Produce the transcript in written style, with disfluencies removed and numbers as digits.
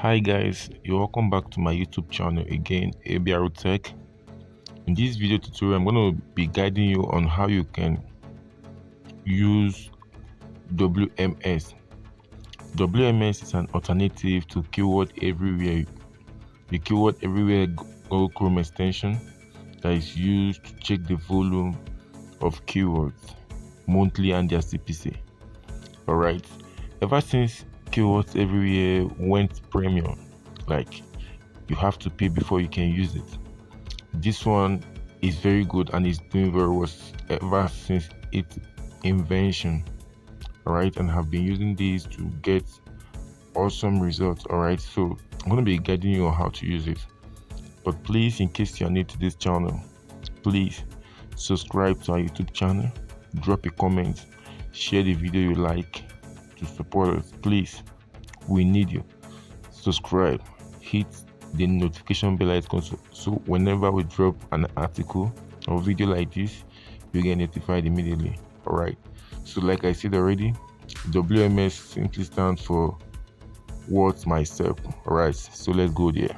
Hi guys, you're welcome back to my YouTube channel again, ABRO Tech. In this video tutorial, I'm going to be guiding you on how you can use WMS. WMS is an alternative to Keyword Everywhere. The Keyword Everywhere Google Chrome extension that is used to check the volume of keywords monthly and their CPC. Alright, ever since Keywords Everywhere went premium, like you have to pay before you can use it. This one is very good and is doing very well ever since its invention. Alright, and have been using these to get awesome results. Alright, so I'm going to be guiding you on how to use it. But please, in case you're new to this channel, please subscribe to our YouTube channel, drop a comment, share the video you like to support us. Please, we need you. Subscribe, hit the notification bell icon so whenever we drop an article or video like this, you get notified immediately. All right, so like I said already, WMS simply stands for Worth Myself. All right, so let's go there.